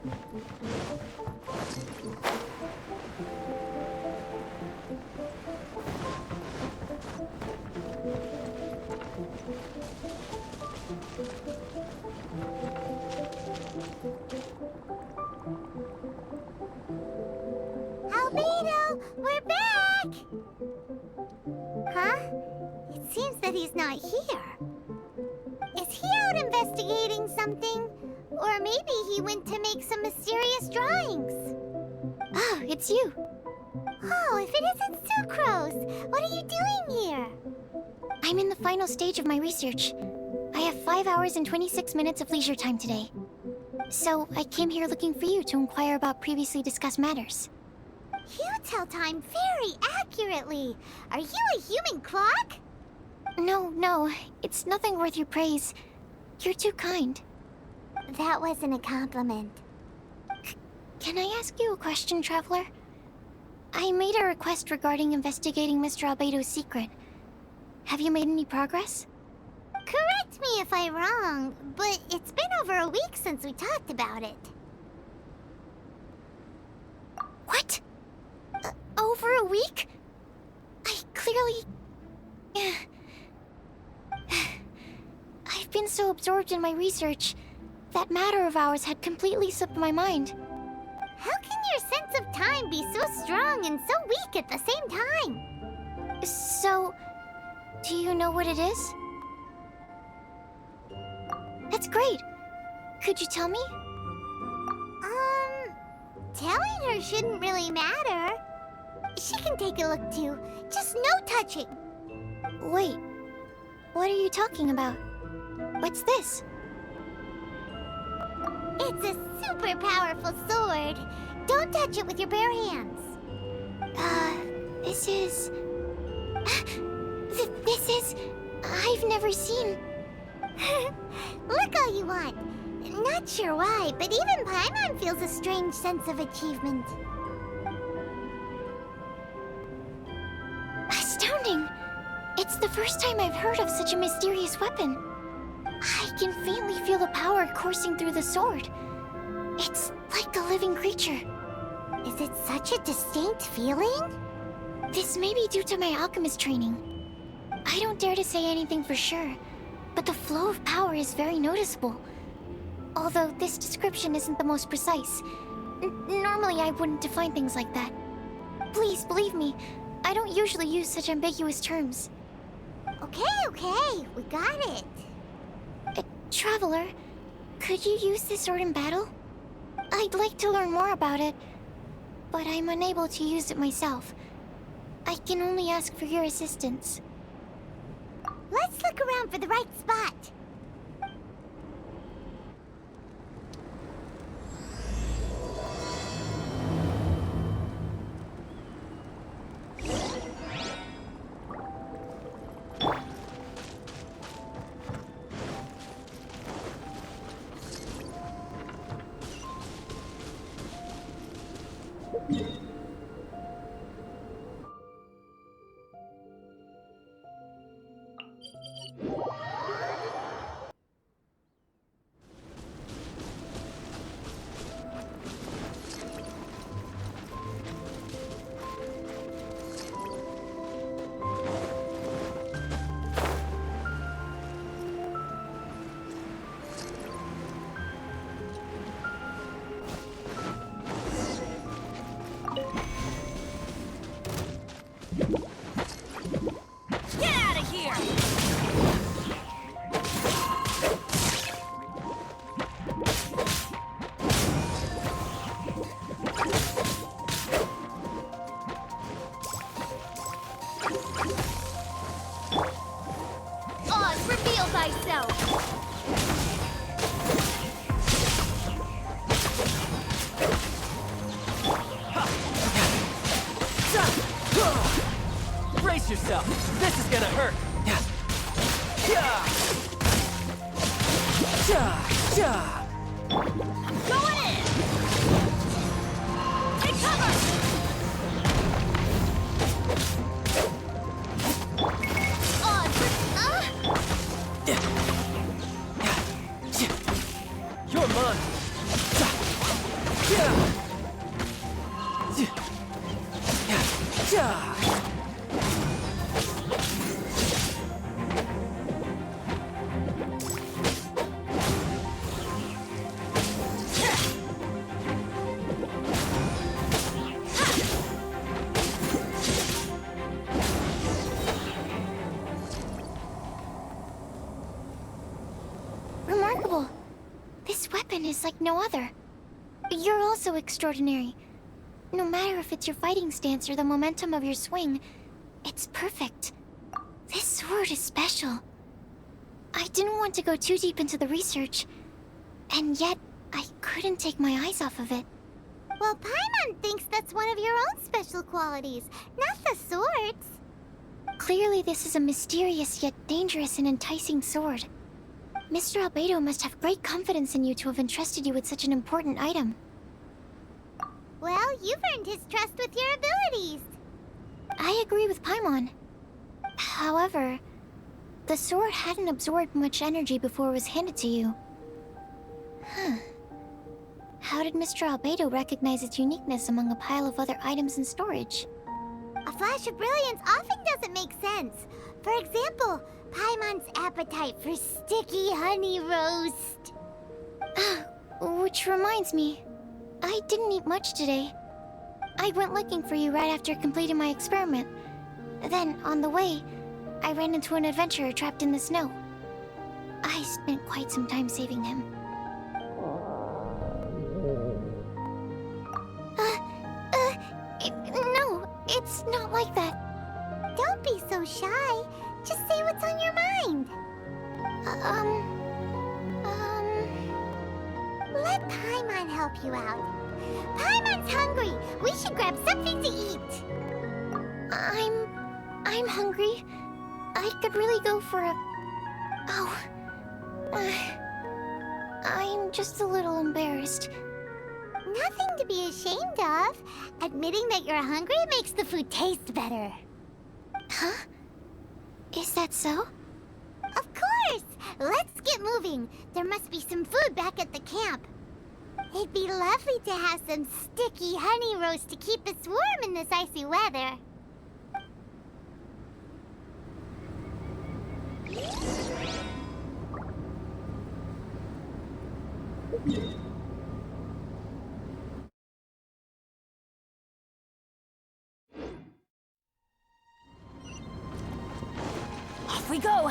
Albedo, we're back! Huh? It seems that he's not here. Is he out investigating something? Or maybe he went to make some mysterious drawings. Oh, it's you. Oh, if it isn't Sucrose! What are you doing here? I'm in the final stage of my research. I have 5 hours and 26 minutes of leisure time today. So I came here looking for you to inquire about previously discussed matters. You tell time very accurately. Are you a human clock? No, it's nothing worth your praise. You're too kind. That wasn't a compliment. Can I ask you a question, Traveler? I made a request regarding investigating Mr. Albedo's secret. Have you made any progress? Correct me if I'm wrong, but it's been over a week since we talked about it. What? Over a week? I clearly... I've been so absorbed in my research. That matter of ours had completely slipped my mind. How can your sense of time be so strong and so weak at the same time? So, do you know what it is? That's great. Could you tell me? Telling her shouldn't really matter. She can take a look too. Just no touching. Wait. What are you talking about? What's this? It's a super powerful sword. Don't touch it with your bare hands. This is... This is... I've never seen... Look all you want. Not sure why, but even Paimon feels a strange sense of achievement. Astounding! It's the first time I've heard of such a mysterious weapon. I can faintly feel the power coursing through the sword. It's like a living creature. Is it such a distinct feeling? This may be due to my alchemist training. I don't dare to say anything for sure, but the flow of power is very noticeable. Although this description isn't the most precise. Normally I wouldn't define things like that. Please, believe me, I don't usually use such ambiguous terms. Okay, we got it. Traveler, could you use this sword in battle? I'd like to learn more about it, but I'm unable to use it myself. I can only ask for your assistance. Let's look around for the right spot. Brace yourself. This is gonna hurt. Going in! Take cover! You're mine. Remarkable. This weapon is like no other. You're also extraordinary. No matter if it's your fighting stance or the momentum of your swing, it's perfect. This sword is special. I didn't want to go too deep into the research, and yet I couldn't take my eyes off of it. Well, Paimon thinks that's one of your own special qualities, not the sword's. Clearly this is a mysterious yet dangerous and enticing sword. Mr. Albedo must have great confidence in you to have entrusted you with such an important item. Well, you've earned his trust with your abilities. I agree with Paimon. However, the sword hadn't absorbed much energy before it was handed to you. Huh. How did Mr. Albedo recognize its uniqueness among a pile of other items in storage? A flash of brilliance often doesn't make sense. For example, Paimon's appetite for sticky honey roast. Which reminds me, I didn't eat much today. I went looking for you right after completing my experiment. Then, on the way, I ran into an adventurer trapped in the snow. I spent quite some time saving him. No, it's not like that. Don't be so shy. Just say what's on your mind. Let Paimon help you out. Paimon's hungry. We should grab something to eat. I'm hungry. I could really go for a... Oh. I'm just a little embarrassed. Nothing to be ashamed of. Admitting that you're hungry makes the food taste better. Huh? Is that so? Of course! Let's get moving. There must be some food back at the camp. It'd be lovely to have some sticky honey roast to keep us warm in this icy weather. Off we go!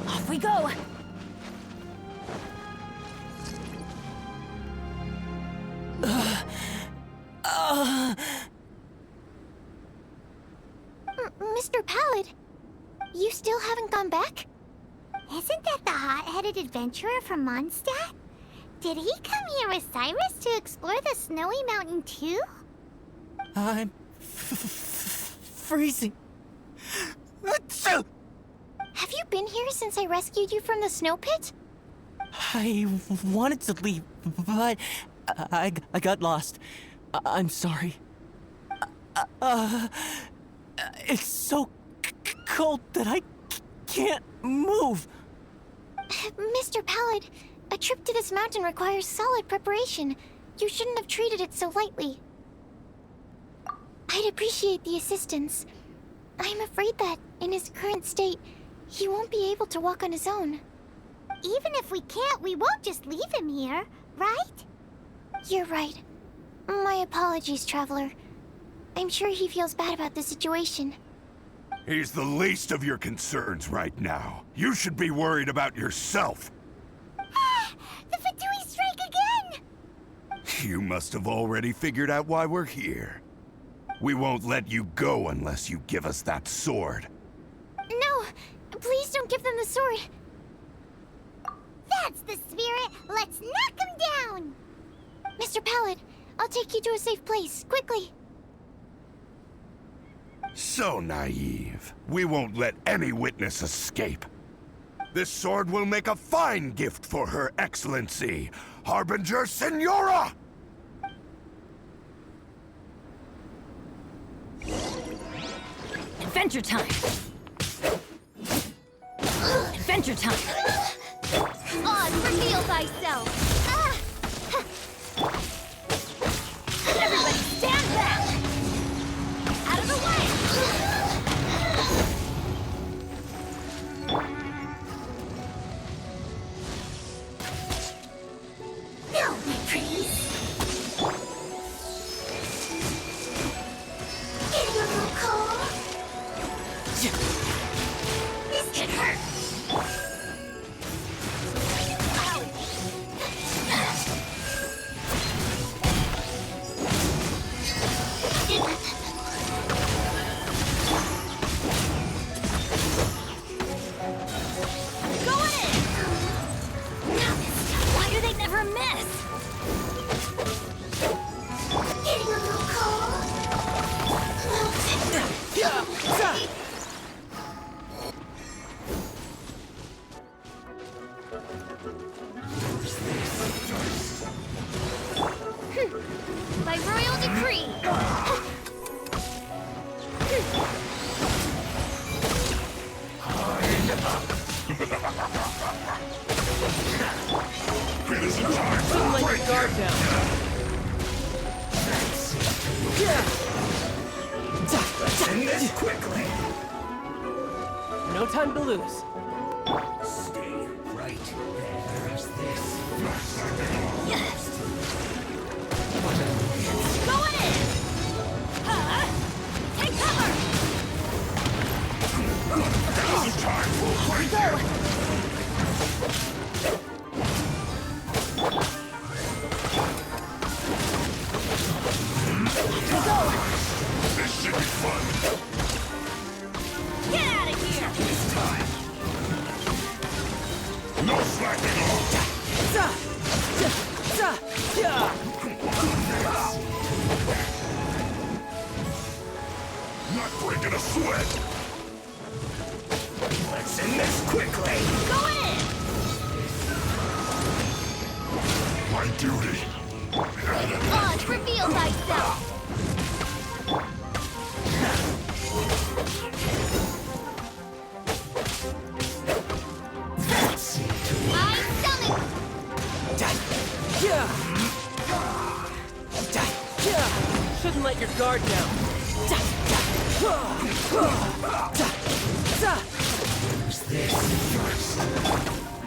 Off we go! Mr. Pallid, you still haven't gone back? Isn't that the hot-headed adventurer from Mondstadt? Did he come here with Cyrus to explore the snowy mountain too? I'm freezing. Have you been here since I rescued you from the snow pit? I wanted to leave, but I got lost. I'm sorry. It's so cold that I can't move. Mr. Pallid, a trip to this mountain requires solid preparation. You shouldn't have treated it so lightly. I'd appreciate the assistance. I'm afraid that, in his current state, he won't be able to walk on his own. Even if we can't, we won't just leave him here, right? You're right. My apologies, Traveler. I'm sure he feels bad about the situation. He's the least of your concerns right now. You should be worried about yourself. The Fatui strike again! You must have already figured out why we're here. We won't let you go unless you give us that sword. No! Please don't give them the sword! That's the spirit! Let's knock him down! Mr. Pallid, I'll take you to a safe place, quickly! So naive. We won't let any witness escape. This sword will make a fine gift for Her Excellency, Harbinger Signora! Adventure time! Adventure time! Oz, reveal thyself! Everybody stand back! Out of the way! No, my pretties. Getting a little cold? This could hurt. Why do they never miss? Getting a little cold? By royal decree! Shouldn't let your guard down. End this quickly. No time to lose. Stay right there. There's this. Going in! Huh? Take cover! Time will break you! This should be fun! Get out of here! This time. No slacking off! Not breaking a sweat! Let's end this quickly. Going in! My duty! Oz, reveal thyself! I'm summoning! Shouldn't let your guard down.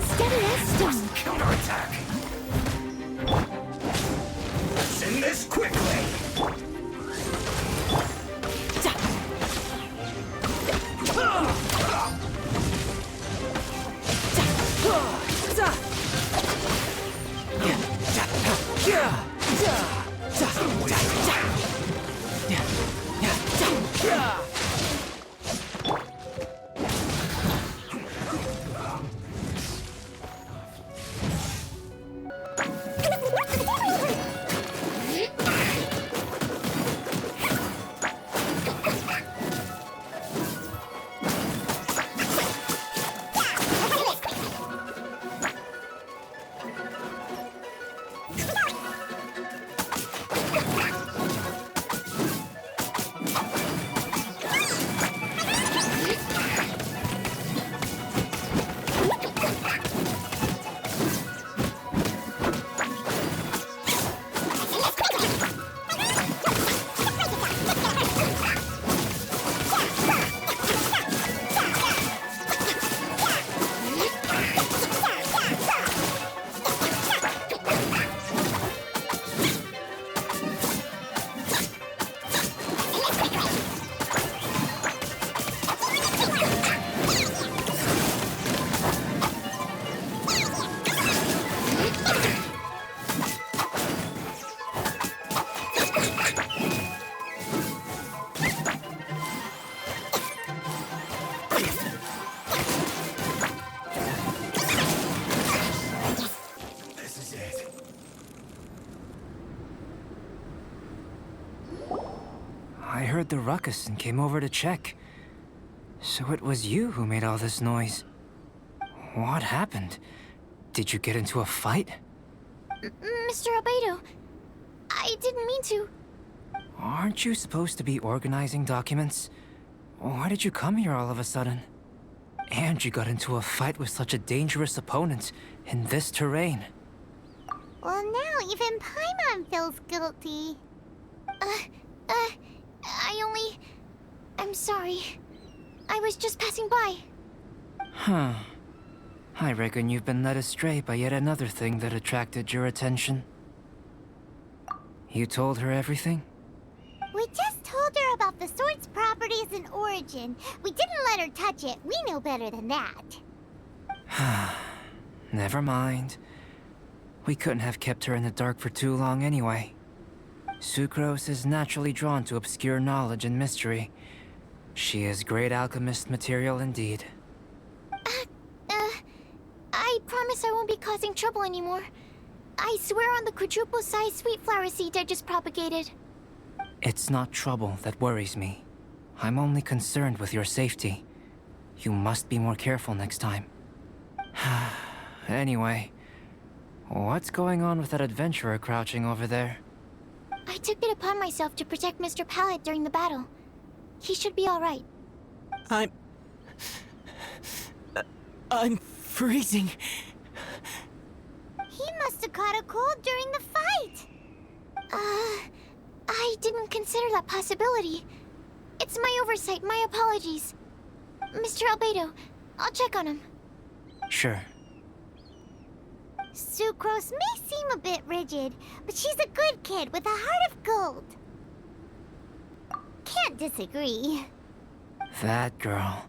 Steady as stone. Counterattack. Let's end this quickly. I heard the ruckus and came over to check. So it was you who made all this noise. What happened? Did you get into a fight? Mr. Albedo, I didn't mean to. Aren't you supposed to be organizing documents? Why did you come here all of a sudden? And you got into a fight with such a dangerous opponent in this terrain. Well, now even Paimon feels guilty. I'm sorry. I was just passing by. Huh. I reckon you've been led astray by yet another thing that attracted your attention. You told her everything? We just told her about the sword's properties and origin. We didn't let her touch it. We know better than that. Never mind. We couldn't have kept her in the dark for too long anyway. Sucrose is naturally drawn to obscure knowledge and mystery. She is great alchemist material indeed. I promise I won't be causing trouble anymore. I swear on the quadruple-sized sweet flower seed I just propagated. It's not trouble that worries me. I'm only concerned with your safety. You must be more careful next time. Anyway, what's going on with that adventurer crouching over there? I took it upon myself to protect Mr. Pallet during the battle. He should be all right. I'm freezing. He must have caught a cold during the fight. I didn't consider that possibility. It's my oversight, my apologies. Mr. Albedo, I'll check on him. Sure. Sucrose may seem a bit rigid, but she's a good kid with a heart of gold. Can't disagree. That girl.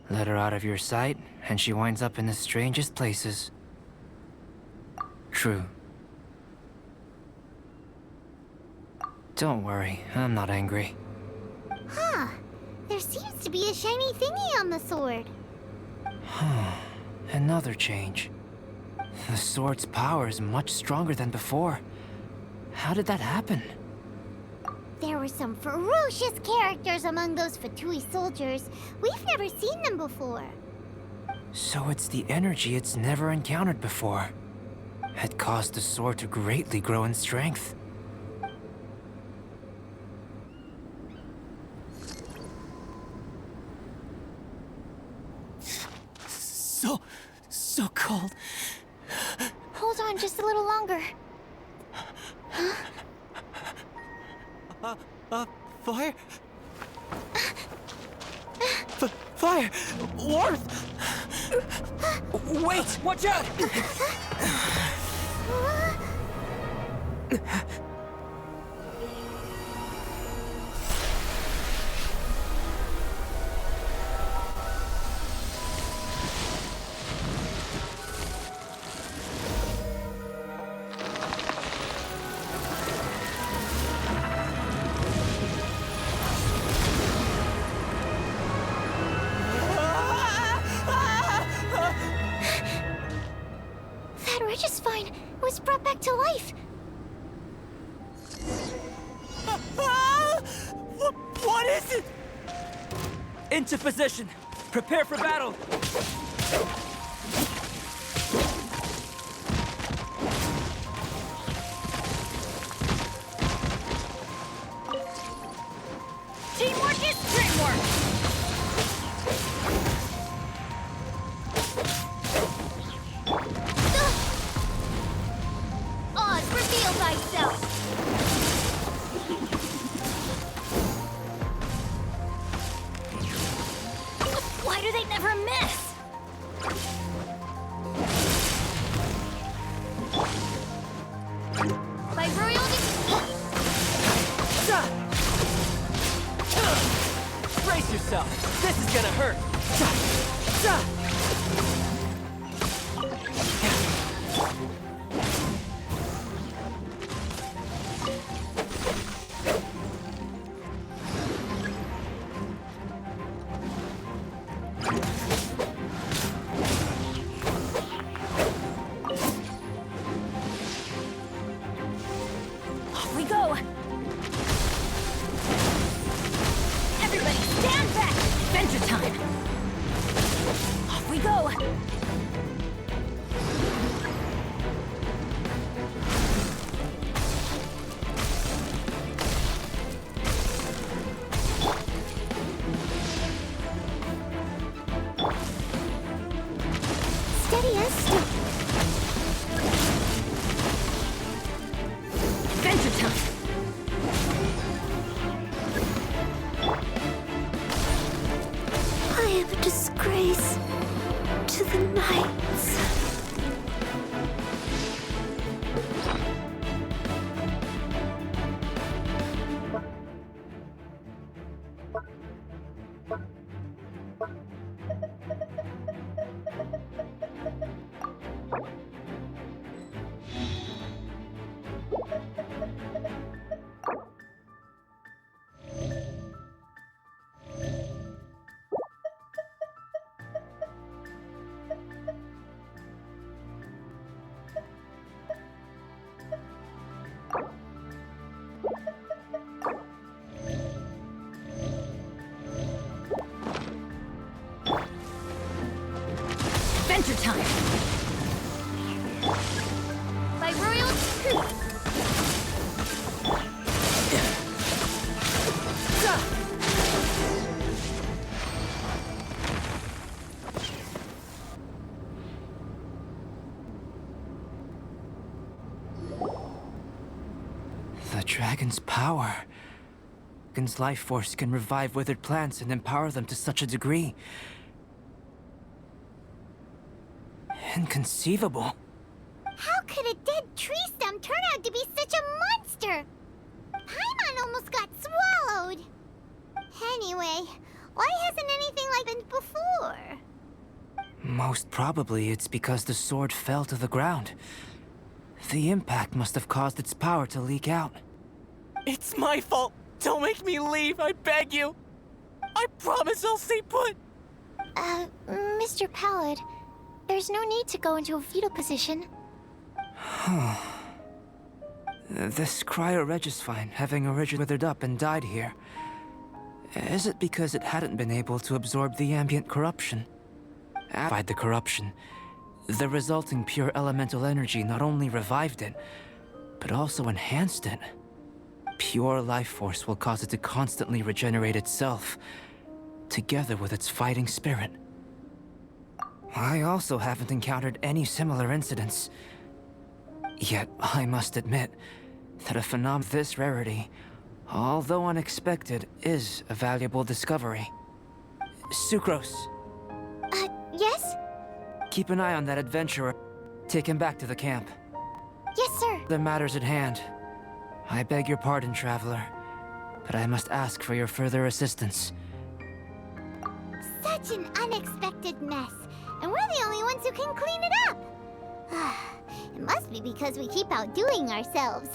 Let her out of your sight, and she winds up in the strangest places. True. Don't worry, I'm not angry. Huh. There seems to be a shiny thingy on the sword. Another change. The sword's power is much stronger than before. How did that happen? There were some ferocious characters among those Fatui soldiers. We've never seen them before. So it's the energy it's never encountered before. It caused the sword to greatly grow in strength. So cold. Hold on just a little longer. Fire? Fire! Warmth! Wait! Watch out! That Regisvine was brought back to life. What is it? Into position. Prepare for battle. Teamwork is dreamwork! Oz, reveal thyself! Why do they never miss? By royal Brace yourself. This is gonna hurt. Off we go! Everybody stand back! Adventure time! Off we go! Adventure time! I am a disgrace to the knights. Adventure time! By royal decree! The dragon's power. Dragon's life force can revive withered plants and empower them to such a degree. Inconceivable. How could a dead tree stump turn out to be such a monster? Paimon almost got swallowed. Anyway, why hasn't anything like this before? Most probably it's because the sword fell to the ground. The impact must have caused its power to leak out. It's my fault. Don't make me leave, I beg you. I promise I'll stay put. Mr. Pallid, there's no need to go into a fetal position. This Cryo Regisvine, having originally withered up and died here. Is it because it hadn't been able to absorb the ambient corruption? By the corruption, the resulting pure elemental energy not only revived it, but also enhanced it. Pure life force will cause it to constantly regenerate itself, together with its fighting spirit. I also haven't encountered any similar incidents. Yet, I must admit that a phenomenon of this rarity, although unexpected, is a valuable discovery. Sucrose, Yes? keep an eye on that adventurer. Take him back to the camp. Yes, sir. The matters at hand. I beg your pardon, traveler, but I must ask for your further assistance. Such an unexpected mess, and we're the only ones who can clean it up. It must be because we keep outdoing ourselves.